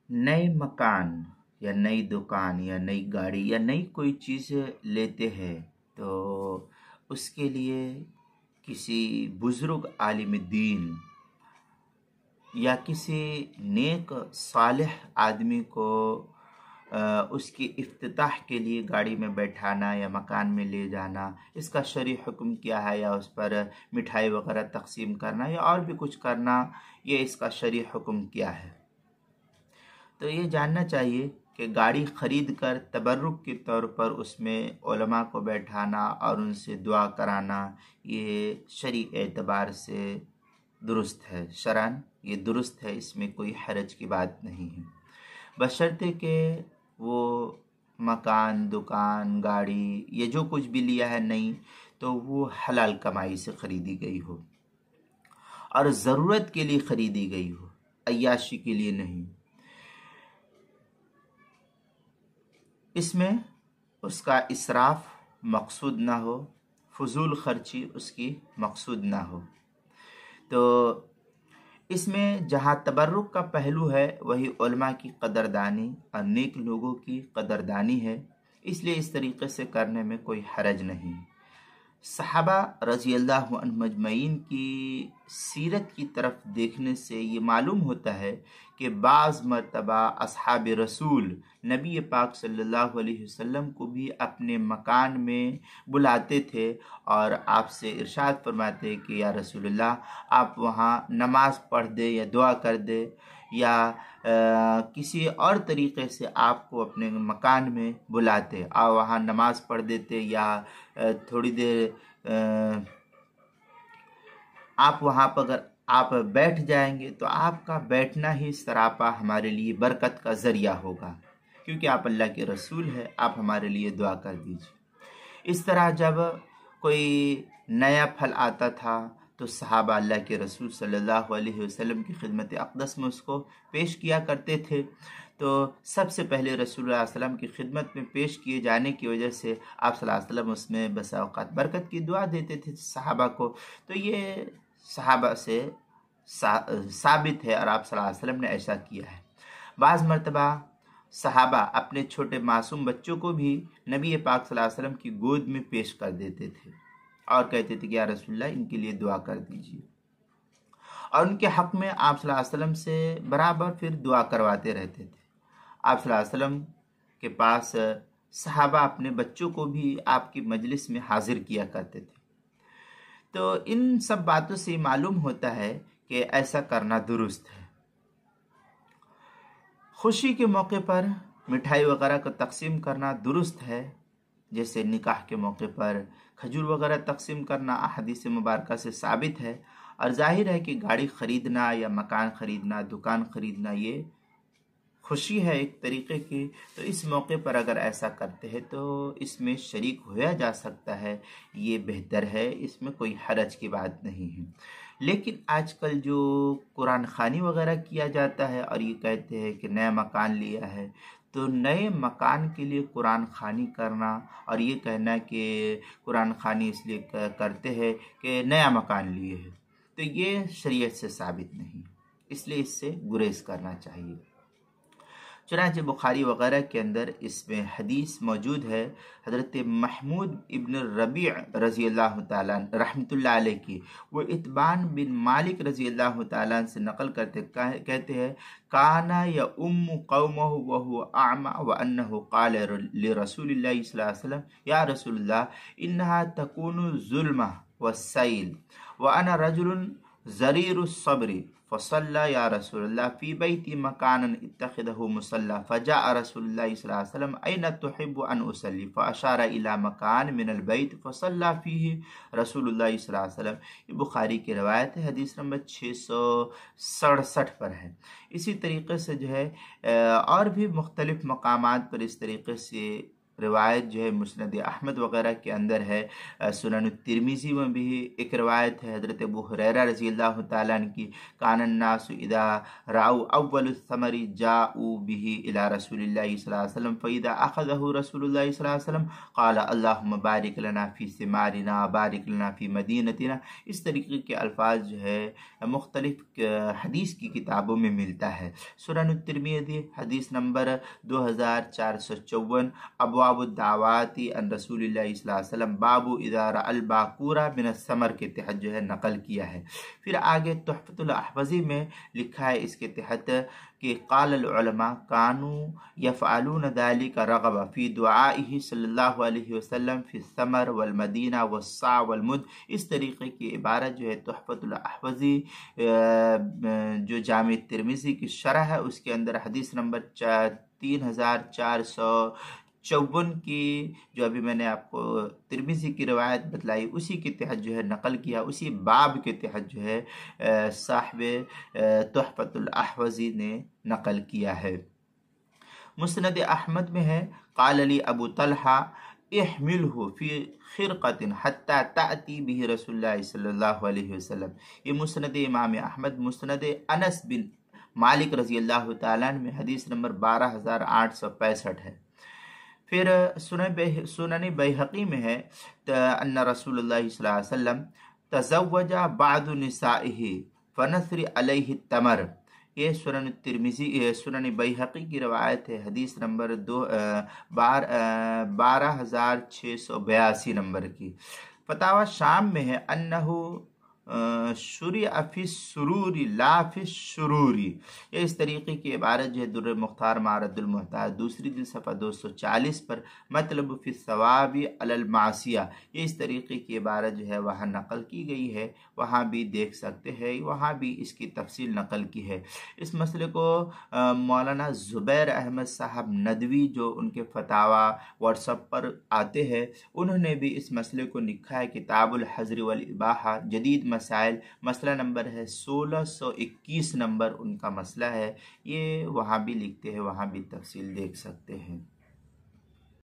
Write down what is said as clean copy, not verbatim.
نئے مکان یا نئی دکان یا نئی گاڑی یا نئی کوئی چیز لیتے ہیں تو اس کے لیے کسی بزرگ عالم دین یا کسی نیک صالح آدمی کو اس کی افتتاح کے لیے گاڑی میں بیٹھانا یا مکان میں لے جانا، اس کا شرعی حکم کیا ہے، یا اس پر مٹھائی وغیرہ تقسیم کرنا یا اور بھی کچھ کرنا، یہ اس کا شرعی حکم کیا ہے؟ تو یہ جاننا چاہیے کہ گاڑی خرید کر تبرک کے طور پر اس میں علماء کو بیٹھانا اور ان سے دعا کرانا، یہ شرعی اعتبار سے درست ہے، شرعاً یہ درست ہے، اس میں کوئی حرج کی بات نہیں ہے، بشرطے کہ وہ مکان، دکان، گاڑی یہ جو کچھ بھی لیا ہے نہیں تو وہ حلال کمائی سے خریدی گئی ہو اور ضرورت کے لیے خریدی گئی ہو، عیاشی کے لیے نہیں۔ اس میں اس کا اسراف مقصود نہ ہو، فضول خرچی اس کی مقصود نہ ہو۔ تو اس میں جہاں تبرک کا پہلو ہے وہی علماء کی قدردانی اور نیک لوگوں کی قدردانی ہے، اس لیے اس طریقے سے کرنے میں کوئی حرج نہیں۔ صحابہ رضی اللہ عنہ مجمعین کی سیرت کی طرف دیکھنے سے یہ معلوم ہوتا ہے کہ بعض مرتبہ اصحاب رسول نبی پاک صلی اللہ علیہ وسلم کو بھی اپنے مکان میں بلاتے تھے اور آپ سے ارشاد فرماتے کہ یا رسول اللہ آپ وہاں نماز پڑھ دے یا دعا کر دے یا کسی اور طریقے سے آپ کو اپنے مکان میں بلاتے اور وہاں نماز پڑھ دیتے یا تھوڑی دیر آپ وہاں پر اگر آپ بیٹھ جائیں گے تو آپ کا بیٹھنا ہی سراپا ہمارے لیے برکت کا ذریعہ ہوگا، کیونکہ آپ اللہ کے رسول ہیں، آپ ہمارے لیے دعا کر دیجیے۔ اس طرح جب کوئی نیا پھل آتا تھا تو صحابہ اللہ کے رسول صلی اللہ علیہ وسلم کی خدمت اقدس میں اس کو پیش کیا کرتے تھے، تو سب سے پہلے رسول اللہ علیہ وسلم کی خدمت میں پیش کیے جانے کی وجہ سے آپ صلی اللہ علیہ وسلم اس میں بسا اوقات برکت کی دعا دیتے تھے صحابہ کو، تو یہ صحابہ سے ثابت ہے اور آپ صلی اللہ علیہ وسلم نے ایسا کیا ہے۔ بعض مرتبہ صحابہ اپنے چھوٹے معصوم بچوں کو بھی نبی پاک صلی اللہ علیہ وسلم کی گود میں پیش کر دیتے تھے اور کہتے تھے کہ یا رسول اللہ ان کے لیے دعا کر دیجیے، اور ان کے حق میں آپ صلی اللہ علیہ وسلم سے برابر پھر دعا کرواتے رہتے تھے۔ آپ صلی اللہ علیہ وسلم کے پاس صحابہ اپنے بچوں کو بھی آپ کی مجلس میں حاضر کیا کرتے تھے۔ تو ان سب باتوں سے معلوم ہوتا ہے کہ ایسا کرنا درست ہے۔ خوشی کے موقع پر مٹھائی وغیرہ کو تقسیم کرنا درست ہے، جیسے نکاح کے موقع پر کھجور وغیرہ تقسیم کرنا احادیث مبارکہ سے ثابت ہے، اور ظاہر ہے کہ گاڑی خریدنا یا مکان خریدنا، دکان خریدنا یہ خوشی ہے ایک طریقے کی، تو اس موقع پر اگر ایسا کرتے ہیں تو اس میں شریک ہوا جا سکتا ہے، یہ بہتر ہے، اس میں کوئی حرج کی بات نہیں ہے۔ لیکن آج کل جو قرآن خوانی وغیرہ کیا جاتا ہے اور یہ کہتے ہیں کہ نیا مکان لیا ہے، تو نئے مکان کے لیے قرآن خوانی کرنا اور یہ کہنا کہ قرآن خوانی اس لیے کرتے ہیں کہ نیا مکان لیے ہے، تو یہ شریعت سے ثابت نہیں، اس لیے اس سے گریز کرنا چاہیے۔ چنانچہ بخاری وغیرہ کے اندر اس میں حدیث موجود ہے، حضرت محمود ابن ربیع رضی اللہ تعالیٰ رحمۃ اللہ علیہ کی، وہ اتبان بن مالک رضی اللہ تعالیٰ سے نقل کرتے کہتے ہیں کانا یا قومہ وہو اعمی وانہ قال لرسول اللہ صلی اللہ علیہ وسلم یا رسول اللہ انہا تکون ظلمہ والسیل وانا رجل زریر الصبر فصلى یا رسول اللہ فی بیتی مکانا اتخذه مصلى فجاء رسول اللہ صلی اللہ علیہ وسلم این تحب ان اصلی فاشار الى مکان من البیت فصلى فیہ رسول اللہ صلی اللہ علیہ وسلم۔ یہ بخاری کی روایت ہے، حدیث نمبر 667 پر ہے۔ اسی طریقے سے جو ہے اور بھی مختلف مقامات پر اس طریقے سے روایت جو ہے مسند احمد وغیرہ کے اندر ہے۔ سنن الترمذی میں بھی ایک روایت ہے حضرت ابو ہریرہ رضی اللہ تعالیٰ عنہ کی، کان الناس اذا راؤ اول الثمر جاؤوا به الى رسول اللہ صلی اللہ علیہ وسلم فاذا اخذه رسول اللہ صلی اللہ علیہ وسلم قال اللهم بارک لنا فی ثمارنا بارک لنا فی مدینتنا۔ اس طریقے کے الفاظ جو ہے مختلف حدیث کی کتابوں میں ملتا ہے۔ سنن الترمذی حدیث نمبر 2454، ابواب الدعوات عن رسول اللہ صلی اللہ علیہ وسلم باب اذا رأى الباکور من الثمر کے تحت جو ہے نقل کیا ہے۔ پھر آگے تحفۃ الاحوذی میں لکھا ہے اس کے تحت کہ قال العلماء كانوا يفعلون ذلك رغبا في دعائه صلی اللہ علیہ وسلم في الثمر والمدینہ والصاع والمد۔ اس طریقے کی عبارت جو ہے تحفۃ الاحوذی جو جامع ترمذی کی شرح ہے اس کے اندر حدیث نمبر 3454 کی جو ابھی میں نے آپ کو ترمذی کی روایت بتلائی اسی کے تحت جو ہے نقل کیا، اسی باب کے تحت جو ہے صاحب تحفۃ الاحوذی نے نقل کیا ہے۔ مسند احمد میں ہے قال علی ابو طلحہ احملہ فی خرقۃ حتی تأتی بہ رسول اللہ صلی اللہ علیہ وسلم۔ یہ مسند امام احمد مسند انس بن مالک رضی اللہ تعالیٰ عنہ میں حدیث نمبر 12865 ہے۔ پھر سنن بیہقی میں ہے ان رسول اللہ صلی اللہ علیہ وسلم تزوج بعض نسائہ فنثر علیہ التمر۔ یہ سنن ترمذی سنن بیہقی کی روایت ہے حدیث نمبر 12682 نمبر کی۔ فتاوی شام میں ہے انہو شرع فی السرور لا فی الشرور۔ یہ اس طریقے کی عبارت جو ہے در مختار معرض المحتاج دوسری جلد صفحہ 240 پر مطلب فی الثواب علی المعصیہ، یہ اس طریقے کی عبارت جو ہے وہاں نقل کی گئی ہے، وہاں بھی دیکھ سکتے ہیں، وہاں بھی اس کی تفصیل نقل کی ہے۔ اس مسئلے کو مولانا زبیر احمد صاحب ندوی جو ان کے فتاوی واٹس ایپ پر آتے ہیں انہوں نے بھی اس مسئلے کو لکھا ہے، کتاب الحظر والاباحہ جدید مسائل، مسئلہ نمبر ہے 1621 نمبر ان کا مسئلہ ہے، یہ وہاں بھی لکھتے ہیں، وہاں بھی تفصیل دیکھ سکتے ہیں۔